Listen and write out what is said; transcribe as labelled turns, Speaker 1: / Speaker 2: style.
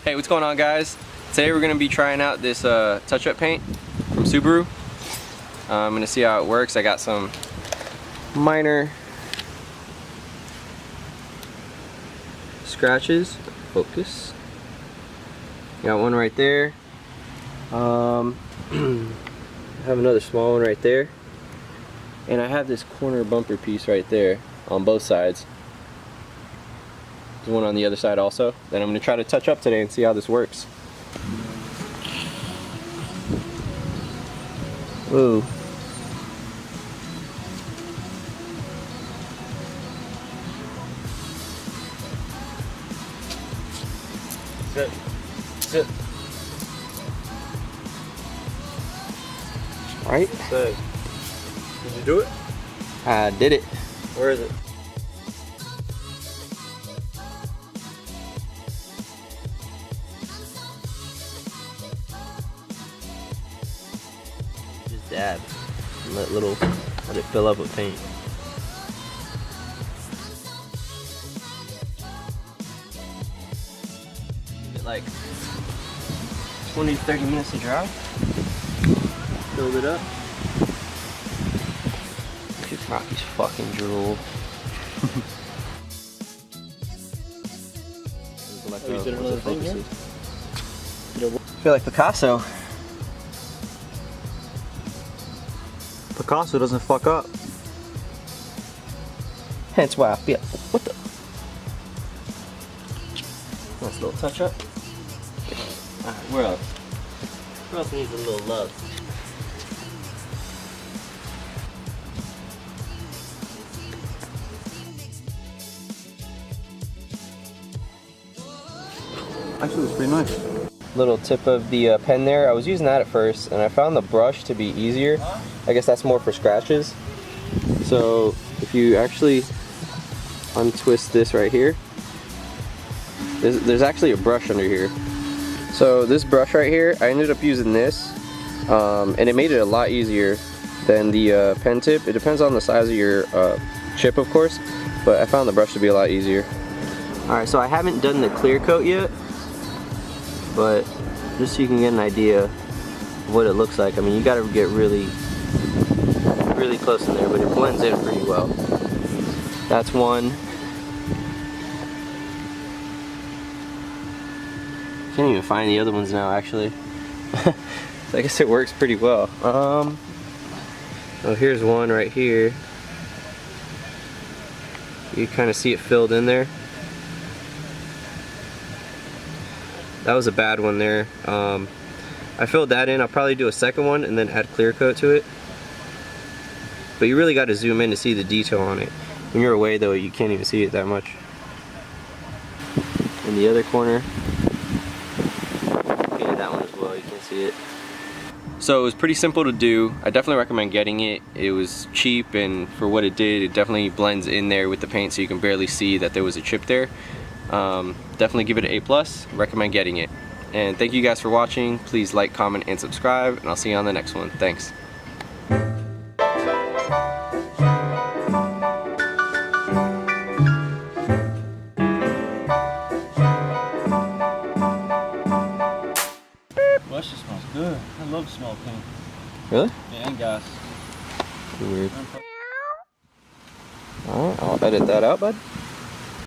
Speaker 1: Hey, what's going on, guys? Today we're going to be trying out this touch-up paint from Subaru. I'm going to see how it works. I got some minor scratches. Focus. Got one right there. I have another small one right there. And I have this corner bumper piece right there on both sides. There's one on the other side also. Then I'm going to try to touch up today and see how this works. Ooh. Sit. Sit. Right?
Speaker 2: So, did you do it?
Speaker 1: I did it.
Speaker 2: Where is it?
Speaker 1: Just dab and let it fill up with paint. Give it like 20 to 30 minutes to dry. Build it up. Rocky's fucking drool.
Speaker 2: Oh, you did another thing here?
Speaker 1: I feel like Picasso.
Speaker 2: Picasso doesn't fuck up.
Speaker 1: Hence why I feel. What the? Nice little touch up. Alright, where else? Where else needs a little love?
Speaker 2: Actually, it's pretty nice.
Speaker 1: Little tip of the pen there. I was using that at first, and I found the brush to be easier. I guess that's more for scratches. So if you actually untwist this right here, there's actually a brush under here. So this brush right here, I ended up using this, and it made it a lot easier than the pen tip. It depends on the size of your chip, of course, but I found the brush to be a lot easier. Alright, so I haven't done the clear coat yet, but just so you can get an idea of what it looks like. I mean, you gotta get really close in there, but it blends in pretty well. That's one. Can't even find the other ones now, actually. So I guess it works pretty well. Oh, here's one right here. You kind of see it filled in there. That was a bad one there. I filled that in. I'll probably do a second one and then add clear coat to it. But you really got to zoom in to see the detail on it. When you're away though, you can't even see it that much. In the other corner, painted that one as well, you can see it. So it was pretty simple to do. I definitely recommend getting it. It was cheap, and for what it did, it definitely blends in there with the paint so you can barely see that there was a chip there. Definitely give it an A+. Recommend getting it. And thank you guys for watching. Please like, comment, and subscribe, and I'll see you on the next one. Thanks.
Speaker 2: Well, that shit smells good. I love the smell of paint.
Speaker 1: Really?
Speaker 2: Yeah, and gas.
Speaker 1: Weird. Alright, I'll edit that out, bud.